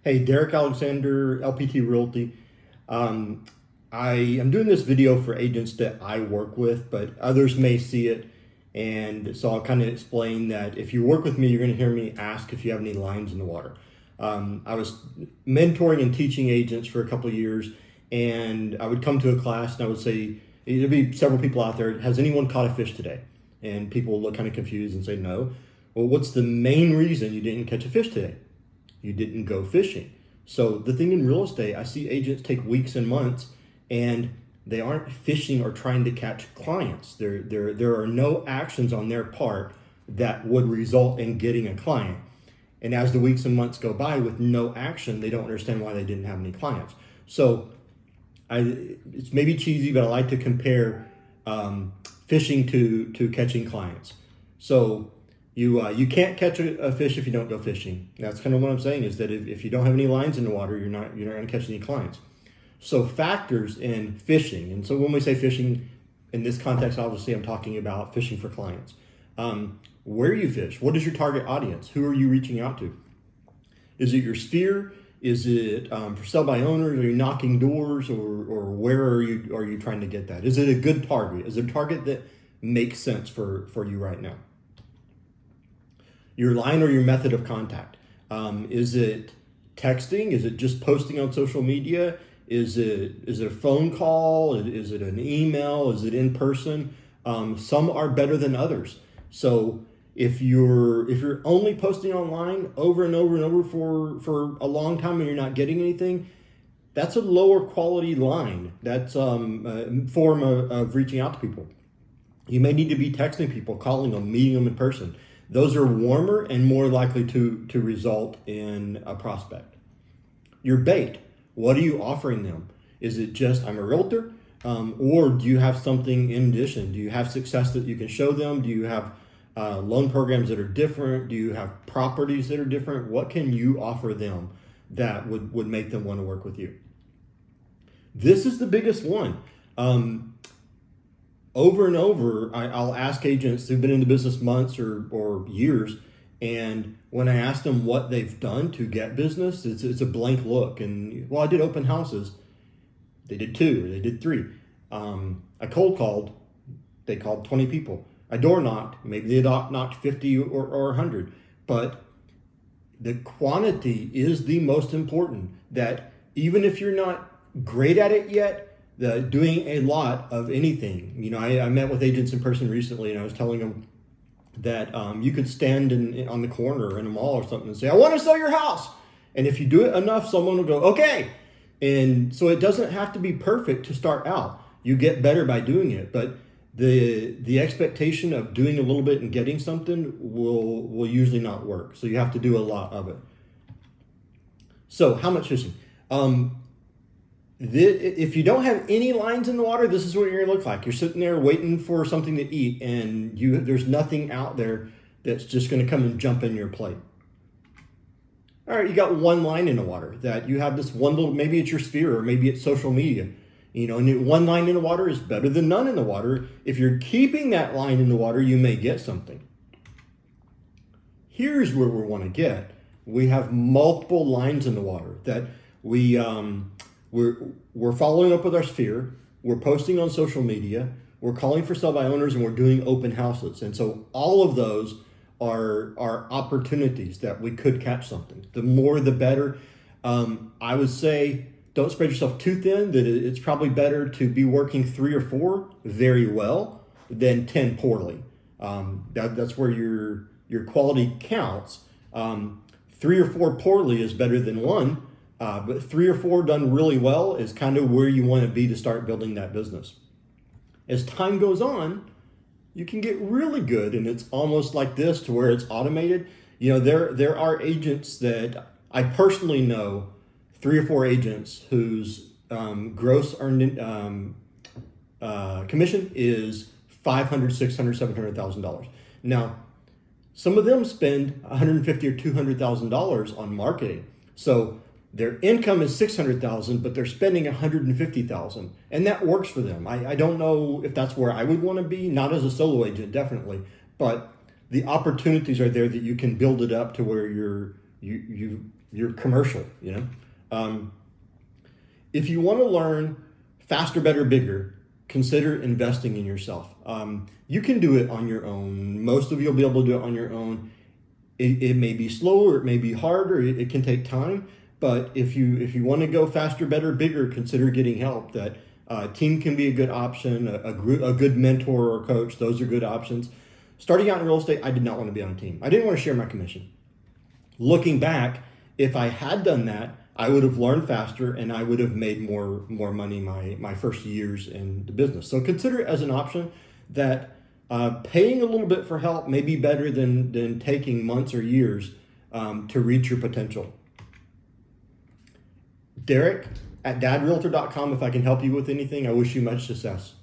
Hey, Derek Alexander, LPT Realty. Um, I am doing this video for agents that I work with, but others may see it. And so I'll kind of explain that if you work with me, you're going to hear me ask if you have any lines in the water. I was mentoring and teaching agents for a couple of years, and I would come to a class and I would say, there'd be several people out there, has anyone caught a fish today? And people would look kind of confused and say, no. Well, what's the main reason you didn't catch a fish today? You didn't go fishing. So the thing in real estate, I see agents take weeks and months and they aren't fishing or trying to catch clients. There are no actions on their part that would result in getting a client. And as the weeks and months go by with no action, they don't understand why they didn't have any clients. So it's maybe cheesy, but I like to compare fishing to catching clients. So you can't catch a fish if you don't go fishing. That's kind of what I'm saying, is that if you don't have any lines in the water, you're not going to catch any clients. So factors in fishing, and so when we say fishing in this context, obviously I'm talking about fishing for clients. Where you fish, what is your target audience? Who are you reaching out to? Is it your sphere? Is it for sell by owners? Are you knocking doors, or where are you trying to get that? Is it a good target? Is it a target that makes sense for you right now? Your line or your method of contact. Is it texting? Is it just posting on social media? Is it a phone call? Is it an email? Is it in person? Some are better than others. So if you're only posting online over and over and over for a long time and you're not getting anything, that's a lower quality line. That's a form of reaching out to people. You may need to be texting people, calling them, meeting them in person. Those are warmer and more likely to result in a prospect. Your bait, what are you offering them? Is it just, I'm a realtor? Or do you have something in addition? Do you have success that you can show them? Do you have loan programs that are different? Do you have properties that are different? What can you offer them that would make them want to work with you? This is the biggest one. Over and over, I'll ask agents who've been in the business months or years, and when I ask them what they've done to get business, it's a blank look. And, well, I did open houses. They did 2, or they did 3. I cold called. They called 20 people. I door knocked. Maybe they knocked 50 or 100. But the quantity is the most important. That even if you're not great at it yet, doing a lot of anything. I met with agents in person recently, and I was telling them that you could stand on the corner in a mall or something and say, I want to sell your house. And if you do it enough, someone will go, okay. And so it doesn't have to be perfect to start out. You get better by doing it. But the expectation of doing a little bit and getting something will usually not work. So you have to do a lot of it. So how much fishing? If you don't have any lines in the water, this is what you're gonna look like. You're sitting there waiting for something to eat, and there's nothing out there that's just gonna come and jump in your plate. All right, you got one line in the water, that you have this one little, maybe it's your sphere or maybe it's social media. And one line in the water is better than none in the water. If you're keeping that line in the water, you may get something. Here's where we want to get. We have multiple lines in the water that we're following up with our sphere, we're posting on social media, we're calling for sell by owners, and we're doing open houses. And so all of those are opportunities that we could catch something. The more the better. I would say don't spread yourself too thin, that it's probably better to be working 3 or 4 very well than 10 poorly. That's where your quality counts. 3 or 4 poorly is better than 1. But 3 or 4 done really well is kind of where you want to be to start building that business. As time goes on, you can get really good, and it's almost like this, to where it's automated. There are agents that I personally know, 3 or 4 agents whose gross earned commission is $500,000, $600,000, $700,000. Now, some of them spend $150,000 or $200,000 on marketing. So their income is $600,000, but they're spending $150,000, and that works for them. I don't know if that's where I would want to be, not as a solo agent, definitely, but the opportunities are there that you can build it up to where you're you're commercial, you know. If you want to learn faster, better, bigger, consider investing in yourself. You can do it on your own. Most of you will be able to do it on your own. It may be slower, it may be harder, it can take time. But if you want to go faster, better, bigger, consider getting help. That team can be a good option. A good mentor or coach, those are good options. Starting out in real estate, I did not want to be on a team. I didn't want to share my commission. Looking back, if I had done that, I would have learned faster and I would have made more money my first years in the business. So consider it as an option that paying a little bit for help may be better than taking months or years to reach your potential. Derek at dadrealtor.com. If I can help you with anything, I wish you much success.